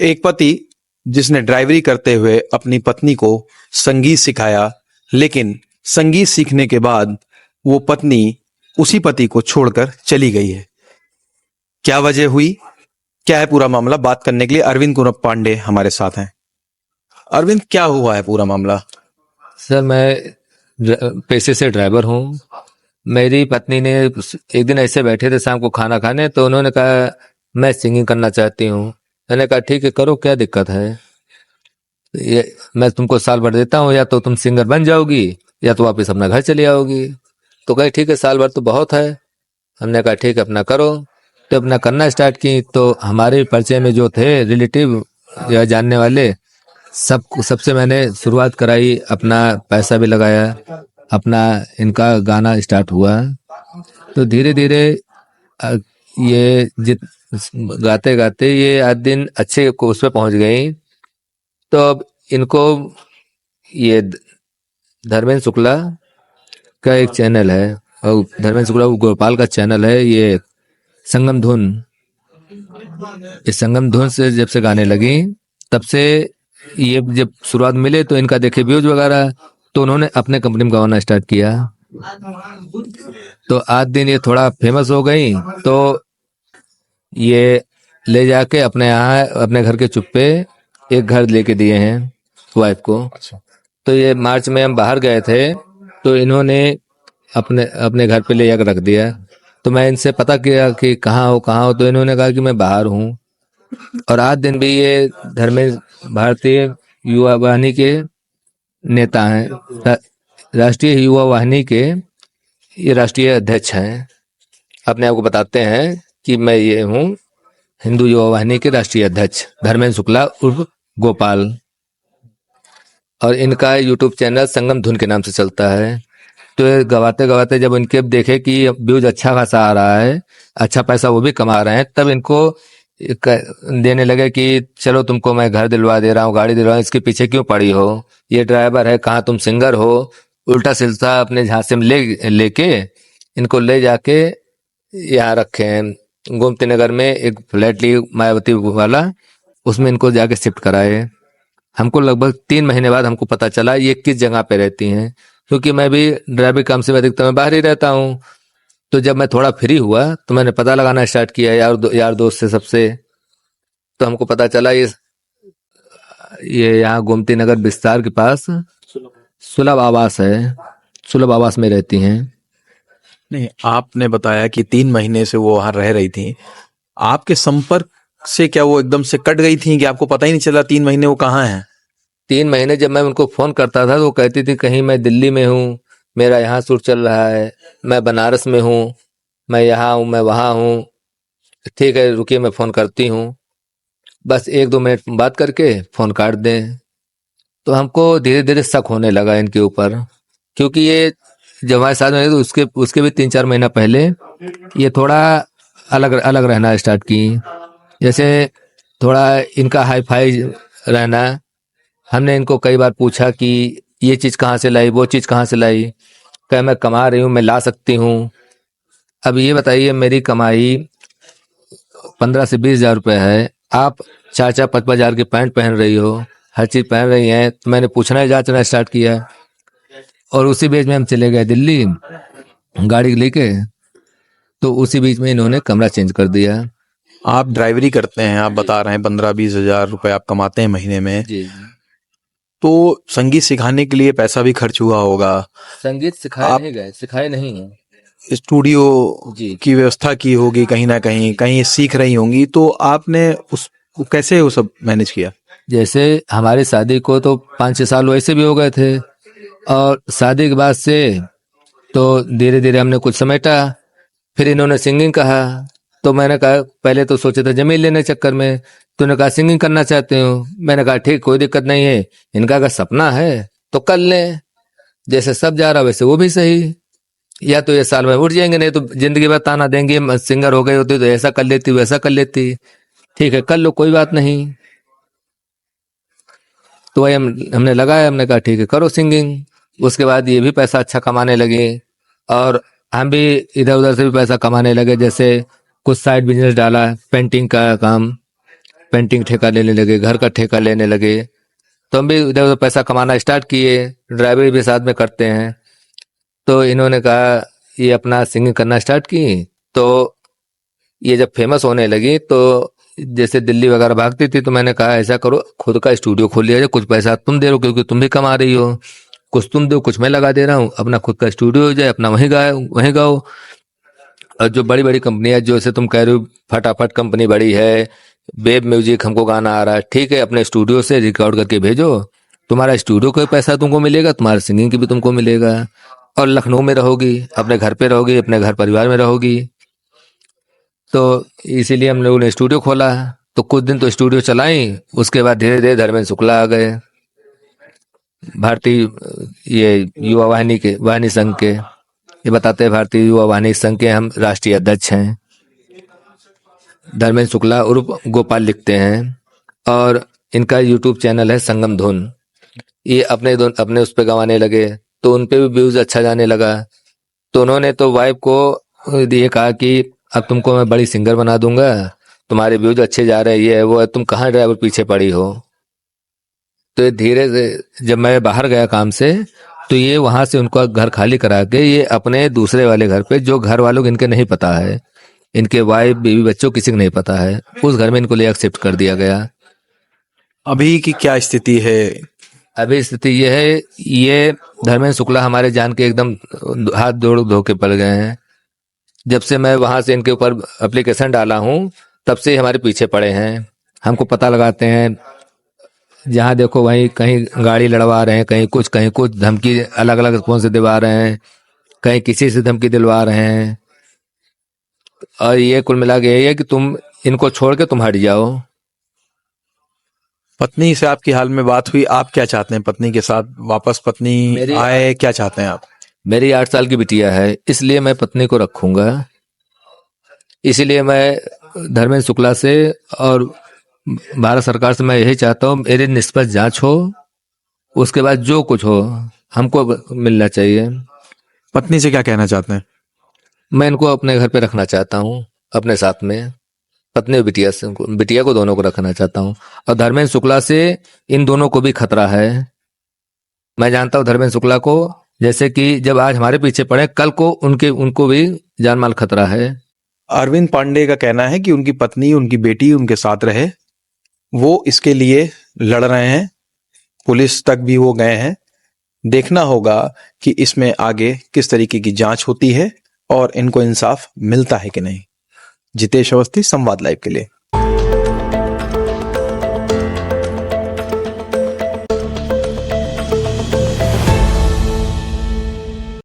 एक पति जिसने ड्राइवरी करते हुए अपनी पत्नी को संगीत सिखाया, लेकिन संगीत सीखने के बाद वो पत्नी उसी पति को छोड़कर चली गई है। क्या वजह हुई, क्या है पूरा मामला, बात करने के लिए अरविंद कुरप पांडे हमारे साथ हैं। अरविंद, क्या हुआ है पूरा मामला? सर, मैं पेशे से ड्राइवर हूँ। मेरी पत्नी ने एक दिन ऐसे बैठे थे शाम को खाना खाने, तो उन्होंने कहा मैं सिंगिंग करना चाहती हूँ। मैंने कहा ठीक है, करो, क्या दिक्कत है। ये मैं तुमको साल भर देता हूँ, या तो तुम सिंगर बन जाओगी या तो वापस अपना घर चली आओगी। तो कहे ठीक है, साल भर तो बहुत है। हमने कहा ठीक है, अपना करो। तो अपना करना स्टार्ट की, तो हमारे परिचय में जो थे रिलेटिव या जानने वाले, सबसे मैंने शुरुआत कराई, अपना पैसा भी लगाया, अपना इनका गाना स्टार्ट हुआ। तो धीरे धीरे ये गाते गाते ये आज दिन अच्छे को उस पर पहुंच गई। तो अब इनको ये धर्मेंद्र शुक्ला का एक चैनल है, और धर्मेंद्र शुक्ला गोपाल का चैनल है, ये संगम धुन। इस संगम धुन से जब से गाने लगी, तब से ये जब शुरुआत मिले तो इनका देखे व्यूज वगैरह, तो उन्होंने अपने कंपनी में गाना स्टार्ट किया। तो आज दिन ये थोड़ा फेमस हो गई, तो ये ले जाके अपने यहाँ अपने घर के चुप्पे एक घर लेके दिए हैं वाइफ को। अच्छा। तो ये मार्च में हम बाहर गए थे, तो इन्होंने अपने अपने घर पे ले जाकर रख दिया। तो मैं इनसे पता किया कि कहाँ हो, तो इन्होंने कहा कि मैं बाहर हूँ। और आज दिन भी ये धर्मेंद्र भारतीय युवा वाहिनी के नेता हैं, राष्ट्रीय युवा वाहिनी के ये राष्ट्रीय अध्यक्ष हैं। अपने आप को बताते हैं कि मैं ये हूँ हिंदू युवा वाहिनी के राष्ट्रीय अध्यक्ष धर्मेंद्र शुक्ला उर्फ गोपाल। और इनका यूट्यूब चैनल संगम धुन के नाम से चलता है। तो ये गवाते गवाते जब इनके देखे कि व्यूज अच्छा खासा आ रहा है, अच्छा पैसा वो भी कमा रहे हैं, तब इनको देने लगे कि चलो तुमको मैं घर दिलवा दे रहा हूँ, गाड़ी दिलवा, इसके पीछे क्यों पड़ी हो, ये ड्राइवर है, कहाँ तुम सिंगर हो। उल्टा सिलसा अपने झांसे में लेके इनको ले जाके यहाँ रखे हैं गोमती नगर में, एक फ्लैट ली मायावती वाला, उसमें इनको जाके शिफ्ट कराए। हमको लगभग 3 महीने बाद हमको पता चला ये किस जगह पे रहती हैं, क्योंकि मैं भी ड्राइविंग काम से अधिकतर मैं बाहर ही रहता हूँ। तो जब मैं थोड़ा फ्री हुआ तो मैंने पता लगाना स्टार्ट किया यार दोस्त से सबसे। तो हमको पता चला ये यहाँ गोमती नगर विस्तार के पास सुलभ आवास है, सुलभ आवास में रहती हैं। नहीं, आपने बताया कि 3 महीने से वो वहां रह रही थी। आपके संपर्क से क्या वो एकदम से कट गई थी कि आपको पता ही नहीं चला 3 महीने वो कहाँ हैं? 3 महीने जब मैं उनको फोन करता था तो वो कहती थी कहीं मैं दिल्ली में हूँ, मेरा यहाँ शूट चल रहा है, मैं बनारस में हूँ, मैं यहाँ हूँ, मैं वहाँ हूँ। ठीक है, रुकिए मैं फोन करती हूँ। बस 1-2 मिनट बात करके फोन काट दें। तो हमको धीरे धीरे शक होने लगा इनके ऊपर, क्योंकि ये जब हमारे साथ में तो उसके भी 3-4 महीना पहले ये थोड़ा अलग अलग रहना स्टार्ट की। जैसे थोड़ा इनका हाई फाई रहना। हमने इनको कई बार पूछा कि ये चीज़ कहाँ से लाई, वो चीज़ कहाँ से लाई। कह मैं कमा रही हूँ, मैं ला सकती हूँ। अब ये बताइए, मेरी कमाई 15 से 20 हज़ार रुपये है, आप 4-5 हज़ार की पैंट पहन रही हो, हर चीज़ पहन रही हैं। तो मैंने पूछना जांचना स्टार्ट किया, और उसी बीच में हम चले गए दिल्ली गाड़ी लेके। तो उसी बीच में इन्होंने कमरा चेंज कर दिया। आप ड्राइवरी करते हैं, आप बता रहे हैं 15-20 हज़ार रुपए आप कमाते हैं महीने में। जी। तो संगीत सिखाने के लिए पैसा भी खर्च हुआ होगा। संगीत सिखाए नहीं है। स्टूडियो जी। की व्यवस्था की होगी, कहीं ना कहीं कहीं सीख रही होंगी, तो आपने कैसे वो सब मैनेज किया? जैसे हमारी शादी को तो 5-6 साल वैसे भी हो गए थे, और शादी के बाद से तो धीरे धीरे हमने कुछ समेटा। फिर इन्होंने सिंगिंग कहा, तो मैंने कहा, पहले तो सोचे थे जमीन लेने चक्कर में, तो उन्होंने कहा सिंगिंग करना चाहते हो। मैंने कहा ठीक, कोई दिक्कत नहीं है। इनका अगर सपना है तो कर लें, जैसे सब जा रहा वैसे वो भी सही। या तो ये साल में उठ जाएंगे, नहीं तो जिंदगी भर ताना देंगे सिंगर हो गई होती तो ऐसा कर लेती, वैसा कर लेती। ठीक है, कर लो, कोई बात नहीं। तो वही हमने लगाया, हमने कहा ठीक है, करो सिंगिंग। उसके बाद ये भी पैसा अच्छा कमाने लगे, और हम भी इधर उधर से भी पैसा कमाने लगे। जैसे कुछ साइड बिजनेस डाला, पेंटिंग का काम, पेंटिंग ठेका लेने लगे, घर का ठेका लेने लगे। तो हम भी इधर उधर पैसा कमाना स्टार्ट किए, ड्राइवरी भी साथ में करते हैं। तो इन्होंने कहा ये अपना सिंगिंग करना स्टार्ट की। तो ये जब फेमस होने लगी तो जैसे दिल्ली वगैरह भागती थी, तो मैंने कहा ऐसा करो खुद का स्टूडियो खोल लिया जाए, कुछ पैसा तुम दे रहे हो क्योंकि तुम भी कमा रही हो, कुछ तुम दो कुछ मैं लगा दे रहा हूँ, अपना खुद का स्टूडियो हो जाए, अपना वहीं गाओ। और जो बड़ी बड़ी कंपनियां, जो से तुम कह रहे हो फटाफट कंपनी बड़ी है, वेब म्यूजिक हमको गाना आ रहा है, ठीक है अपने स्टूडियो से रिकॉर्ड करके भेजो, तुम्हारा स्टूडियो का पैसा तुमको मिलेगा, तुम्हारा सिंगिंग की भी तुमको मिलेगा, और लखनऊ में रहोगी, अपने घर पे रहोगी, अपने घर परिवार में रहोगी। तो इसीलिए हम लोगों ने स्टूडियो खोला। तो कुछ दिन तो स्टूडियो चलाई, उसके बाद धीरे धीरे धर्मेंद्र शुक्ला आ गए, भारतीय ये युवा वाहिनी संघ के, ये बताते हैं भारतीय युवा वाहिनी संघ के हम राष्ट्रीय अध्यक्ष हैं। धर्मेंद्र शुक्ला उर्फ गोपाल लिखते हैं, और इनका यूट्यूब चैनल है संगम धुन। ये अपने उस पे गवाने लगे, तो उन पे भी व्यूज अच्छा जाने लगा। तो उन्होंने तो वाइफ को ये कहा कि अब तुमको मैं बड़ी सिंगर बना दूंगा, तुम्हारे व्यूज अच्छे जा रहे हैं, ये है वो है, तुम कहाँ ड्राइवर पीछे पड़ी हो। तो ये धीरे से जब मैं बाहर गया काम से, तो ये वहां से उनका घर खाली करा के ये अपने दूसरे वाले घर पे, जो घर वालों को इनके नहीं पता है, इनके वाइफ बीवी बच्चों किसी को नहीं पता है, उस घर में इनको ले शिफ्ट कर दिया गया। अभी की क्या स्थिति है? अभी स्थिति ये है, ये धर्मेंद्र शुक्ला हमारे जान के एकदम हाथ धो के पड़ गए हैं। जब से मैं वहां से इनके ऊपर एप्लीकेशन डाला हूँ, तब से हमारे पीछे पड़े हैं, हमको पता लगाते हैं, जहाँ देखो वहीं कहीं गाड़ी लड़वा रहे हैं, कहीं कुछ धमकी अलग अलग फोन से दिलवा रहे हैं, कहीं किसी से धमकी दिलवा रहे हैं। और ये कुल मिला के यही है कि तुम इनको छोड़ के तुम हट जाओ। पत्नी से आपकी हाल में बात हुई? आप क्या चाहते हैं पत्नी के साथ वापस पत्नी आए, क्या चाहते हैं आप? मेरी 8 साल की बिटिया है, इसलिए मैं पत्नी को रखूंगा। इसीलिए मैं धर्मेंद्र शुक्ला से और भारत सरकार से मैं यही चाहता हूँ, मेरी निष्पक्ष जांच हो, उसके बाद जो कुछ हो हमको मिलना चाहिए। पत्नी से क्या कहना चाहते हैं? मैं इनको अपने घर पे रखना चाहता हूँ, अपने साथ में, पत्नी और बिटिया को दोनों को रखना चाहता हूँ। और धर्मेंद्र शुक्ला से इन दोनों को भी खतरा है। मैं जानता हूँ धर्मेंद्र शुक्ला को, जैसे कि जब आज हमारे पीछे पड़े, कल को उनको भी जान माल खतरा है। अरविंद पांडे का कहना है कि उनकी पत्नी, उनकी बेटी उनके साथ रहे, वो इसके लिए लड़ रहे हैं, पुलिस तक भी वो गए हैं। देखना होगा कि इसमें आगे किस तरीके की जांच होती है और इनको इंसाफ मिलता है कि नहीं। जितेश अवस्थी, संवाद लाइव के लिए।